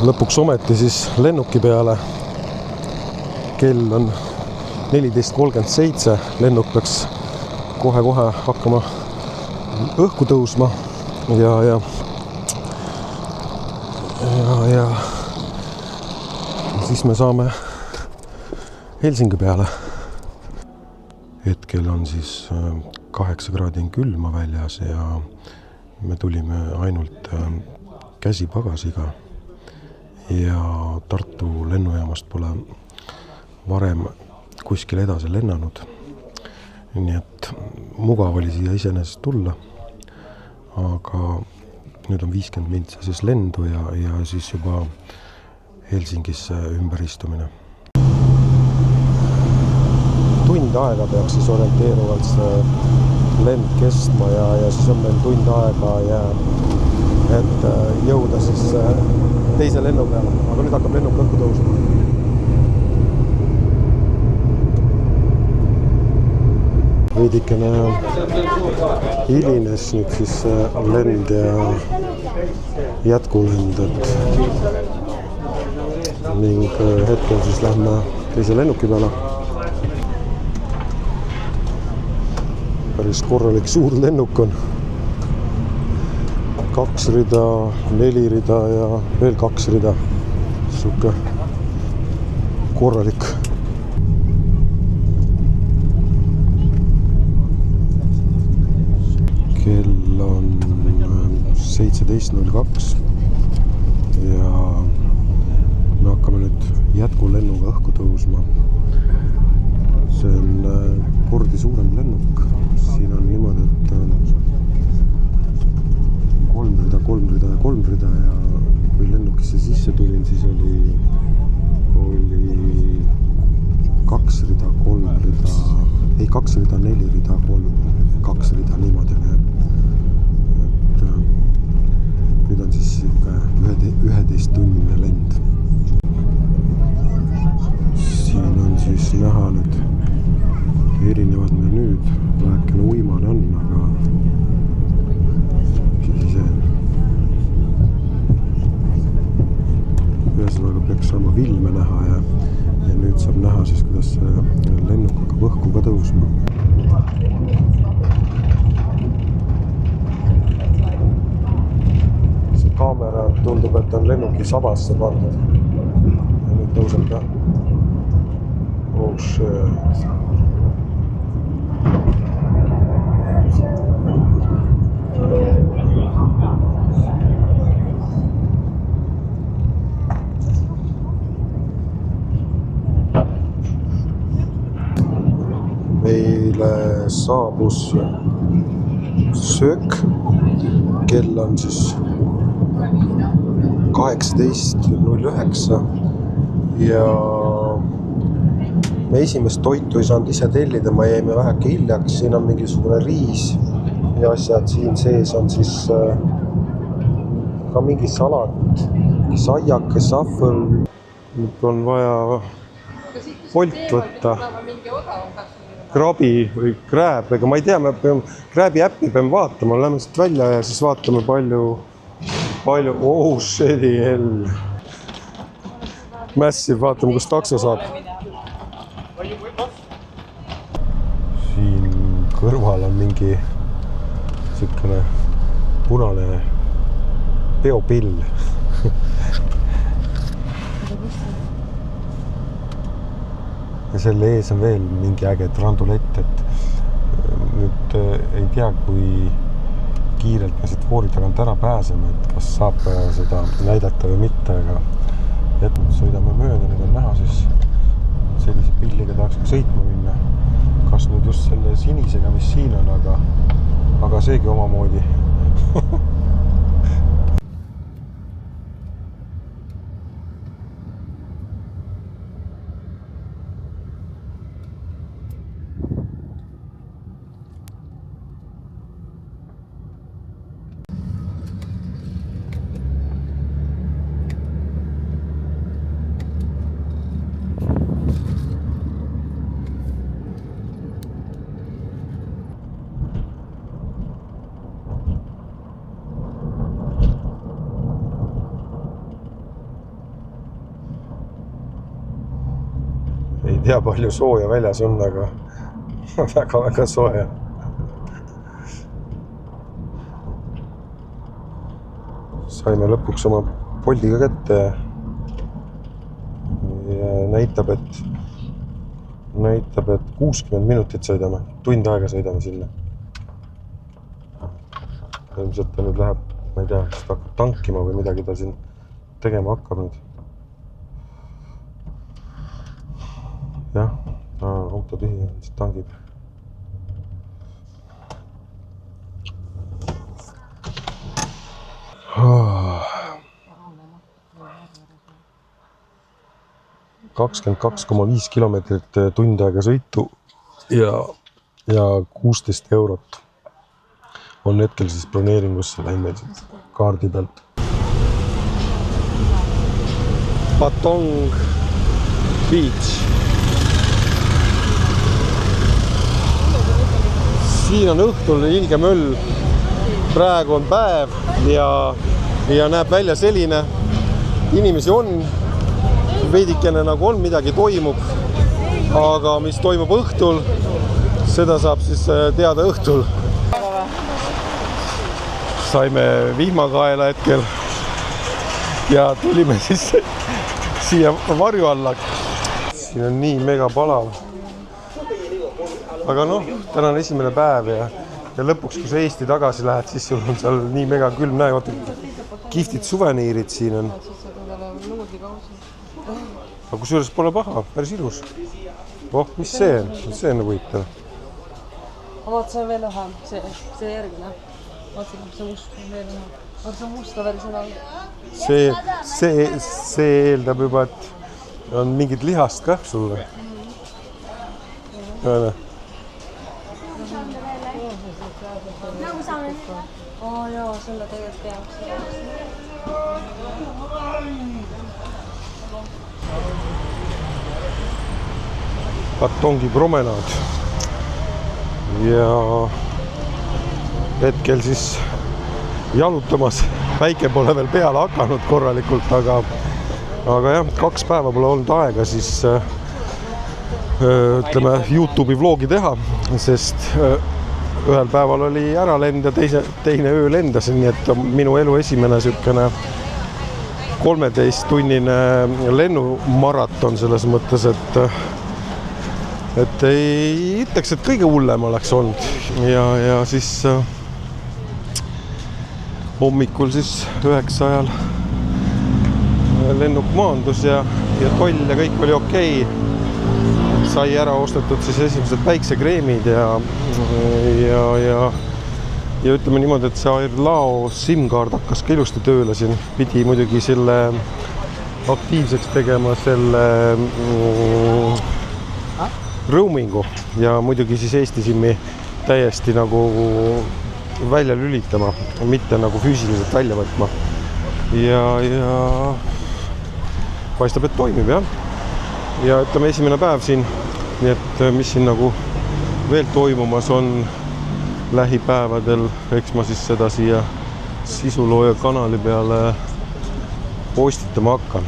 lõpuks ometi siis lennuki peale. Kell on 14.37, lennuk peaks kohe-kohe hakkama õhku tõusma ja siis me saame Helsingi peale. Hetkel on siis 8 kraadi külma väljas ja me tulime ainult käsipagasiga ja Tartu lennujaamast pole varem kuskil edasi lennanud. Nii et mugav oli siia iseenesest tulla, aga nüüd on 50 mintsa siis lendu ja siis juba Helsingisse ümberistumine. Tund aega peaks siis orienteeruvalt see lend kestma ja siis on meil tund aega et jõuda siis teise lennu peale, aga nüüd hakkab lennuk õhku tõusma. Veidikene hilines nüüd siis lend ja jätkulend, ning hetkel siis lähme teise lennuki peale. Päris korralik suur lennuk on. 2 rida, 4 rida ja veel 2 rida. Suke korralik. Kell on 17.02 ja me hakkame nüüd jätkulennuga õhku tõusma. See on kordi suurem lennuk. Siin on niimoodi, et 3 rida, 3 rida ja 3 rida ja kui lennukisse sisse tulin, siis oli 2 rida, 3 rida, 2 rida, 4 rida, 2 rida niimoodi. Et nüüd on siis 11-tunnine lend. Siin on siis näha nüüd erinevad menüüd, vähekene uimane on, aga ühesõnaga peaks saama filme näha ja nüüd saab näha siis, kuidas lennuk hakkab õhku ka tõusma. See kaamera tundub, et on lennuki sabasse pandud ja nüüd tõuseb ka. Oh shit. Meile saabus söök. Kell on siis 18.09 ja me esimest toitu ei saanud ise tellida, ma jäime väheke hiljaks. Siin on mingisugune riis ja asjad, siin sees on siis ka mingi salat, saiake, sahvel. Nüüd on vaja Bolt võtta. Krabi või krääb, ega ma ei tea, me peame krääbi äppi peame vaatama, lähme siit välja ja siis vaatame palju, oh shit'i hell. Massive, vaatame, kus takso saab. Siin kõrval on mingi siukene punane peopill. Ja selle ees on veel mingi äge trandulett, et nüüd ei tea, kui kiirelt me siit voori tagant ära pääseme, et kas saab seda näidata või mitte, aga nüüd sõidame mööda, nüüd on näha siis sellise pilliga tahaks ka sõitma minna. Kas nüüd just selle sinisega, mis siin on, aga seegi omamoodi. ei tea, palju sooja väljas on, aga väga soe. Saime lõpuks oma Boltiga kätte ja näitab, et 60 minutit sõidame, tund aega sõidame sinna. Ilmselt ta nüüd läheb, ma ei tea, kas ta hakkab tankima või midagi ta siin tegema hakkab nüüd. Jah, auto tühi, siis tangib. Oh. 22,5 kilomeetrit tund aega sõitu ja 16 eurot on hetkel siis broneeringusse läinud kaardi pealt. Patong Beach. Siin on õhtul ilge möll. Praegu on päev ja näeb välja selline. Inimesi on, veidikene nagu on, midagi toimub. Aga mis toimub õhtul, seda saab siis teada õhtul. Saime vihmakaela hetkel ja tulime siis siia varju alla. Siin on nii mega palav. Aga noh, täna on esimene päev ja lõpuks, kui sa Eesti tagasi lähed, siis sul on seal nii mega külm näe. Vaata, kihvtid suveniirid siin on. Aga kui juures pole paha, päris ilus. Oh, mis see on? See on huvitav. Vaat see on veel õhe, see järgine. Vaata, see must on veel õhe. Vaata, see musta veel seda. See eeldab juba, et on mingit lihast ka sulle. Jaa, selle tegelikult peaks. Patongi promenaad. Ja hetkel siis jalutamas. Päike pole veel peale hakanud korralikult, aga jah, 2 päeva pole olnud aega siis ütleme YouTube'i vlogi teha, sest ühel päeval oli äralend ja teine öö lendasin, nii et minu elu esimene sükene 13-tunnine lennumaraton selles mõttes, et ei ütleks, et kõige hullem oleks olnud ja siis hommikul siis 9 ajal lennuk maandus ja toll ja kõik oli okei. Sai ära ostetud siis esimesed päiksekreemid ja ütleme niimoodi, et see Airlao SIM-kaard hakkas ka ilusti tööle siin. Pidi muidugi selle aktiivseks tegema selle roamingu ja muidugi siis Eesti SIM-i täiesti nagu välja lülitama, mitte nagu füüsiliselt välja võtma. Ja paistab, et toimib, jah. Ja ütleme esimene päev siin, nii et mis siin nagu veel toimumas on lähipäevadel, eks ma siis seda siia Sisulooja kanali peale postitama hakkan.